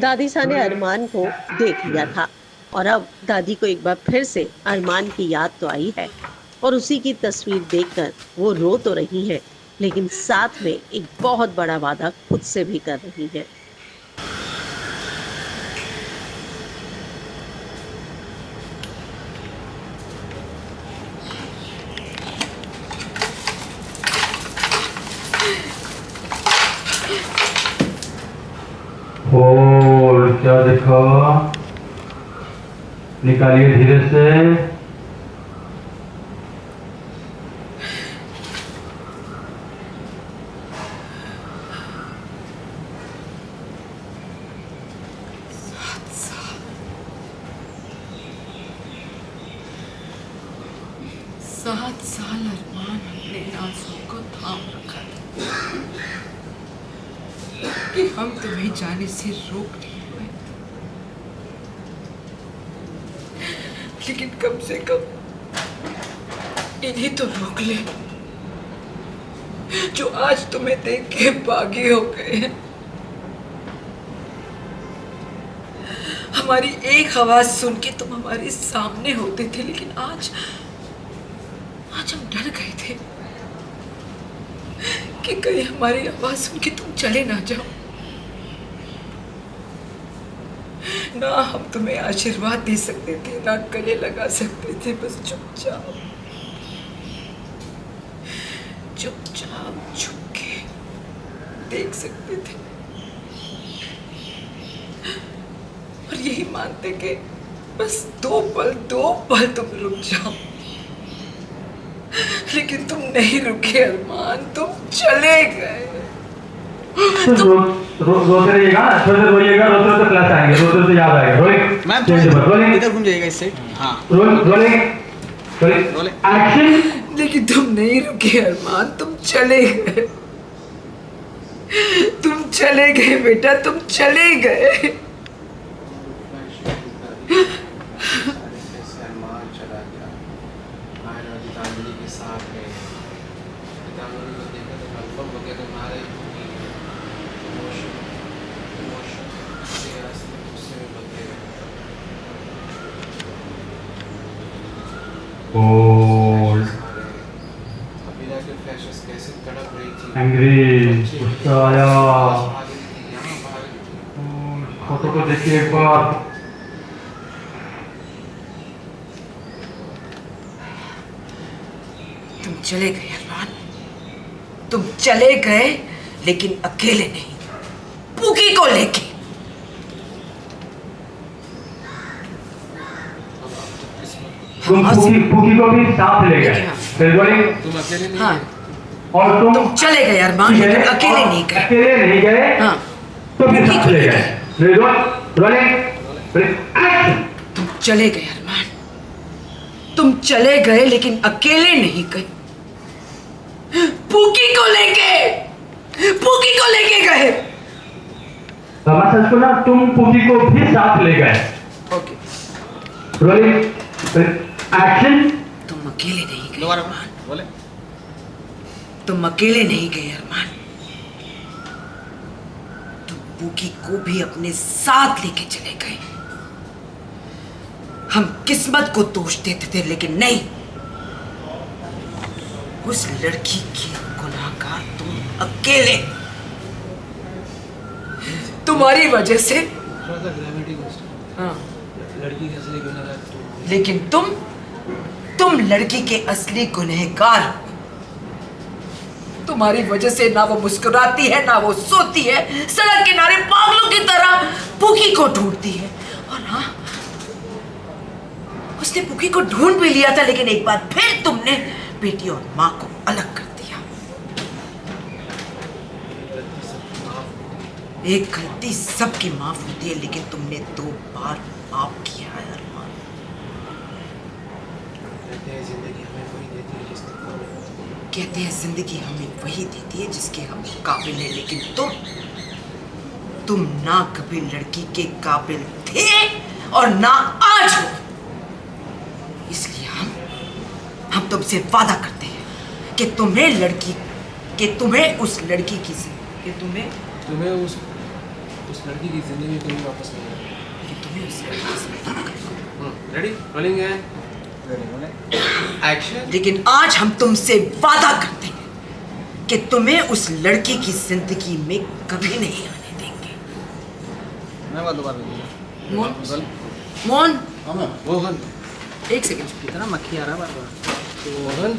दादी सा ने अरमान को देख लिया था और अब दादी को एक बार फिर से अरमान की याद तो आई है और उसी की तस्वीर देखकर वो रो तो रही है, लेकिन साथ में एक बहुत बड़ा वादा खुद से भी कर रही है। और क्या देखा, निकालिए धीरे से। सात साल अरमान हमने इन आंसुओं को थाम रखा था कि हम तुम्हें जाने से रोक नहीं पाए, लेकिन कम से कम इन्हें तो रोक ले जो आज तुम्हें देख के बागी हो गए हैं। हमारी एक आवाज सुन के तुम हमारे सामने होते थे, लेकिन आज हम डर गए थे कि कहीं हमारी आवाज सुन के तुम चले ना जाओ। ना हम तुम्हें आशीर्वाद दे सकते थे, ना गले लगा सकते थे, बस चुपचाप चुपचाप छुप के देख सकते थे और यही मानते कि बस दो पल तुम रुक जाओ, लेकिन तुम नहीं रुके अरमान, तुम चले गए। रोते रहिएगा, थोड़ी देर रोइएगा, रोते रोते प्लस आएंगे, रोते रोते याद आएगा। रोलिंग मैम रोलिंग इधर घूम जाइएगा इस साइड। हाँ रोलिंग रोलिंग एक्शन। लेकिन तुम नहीं रुके अरमान, तुम चले गए, तुम चले गए बेटा, तुम चले गए। एंग्री गुस्सा आया। फोटो को देखिए एक बार। तुम चले गए अरमान, तुम चले गए, लेकिन अकेले नहीं, पूकी को लेके। तुम पूकी को भी साथ ले गए। तुम अकेले नहीं हाँ, और तुम चले गए अरमान, लेकिन अकेले नहीं गए। अकेले नहीं गए। हाँ, तो भी साथ ले गए। रोलिंग तुम चले गए अरमान, तुम चले गए, लेकिन अकेले नहीं गए, पूकी को लेके गए। को ना, तुम पूकी को भी साथ ले गए। Okay, rolling action. तुम अकेले नहीं गए दोबारा अरमान, बोले। तुम अकेले नहीं गए अरमान, तुम पूकी को भी अपने साथ लेके चले गए। हम किस्मत को दोष देते थे, लेकिन नहीं, उस लड़की की गुनाहगार तुम अकेले। तुम्हारी वजह से। हाँ, लड़की के असली गुनहगार। लेकिन तुम लड़की के असली गुनहगार हो। तुम्हारी वजह से ना वो मुस्कुराती है, ना वो सोती है, सड़क किनारे पागलों की तरह पूकी को ढूंढती है। और हाँ, उसने पूकी को ढूंढ भी लिया था, लेकिन एक बार फिर तुमने बेटी और माँ को अलग कर दिया। एक गलती सबकी माफ होती है, लेकिन तुमने 2 बार पाप किया है अरमान। कहते हैं जिंदगी हमें वही देती है जिसके हम काबिल हैं, लेकिन तुम ना कभी लड़की के काबिल थे और ना आज हो। इसलिए हम तुमसे वादा करते हैं कि तुम्हें उस लड़की की, कि तुम्हें उस लड़की की जिंदगी में कभी वापस नहीं आएगा। लेकिन तुम्हें उस लड़की से रेडी रोलिंग एंड एक्शन। लेकिन आज हम तुमसे वादा करते हैं कि तुम्हें उस लड़की की जिंदगी में कभी नहीं आने देंगे। मैं बात दोबारा मोहन मोहन मोहन एक सेकंड कितना मक्खी आ रहा है बार बार। मोहन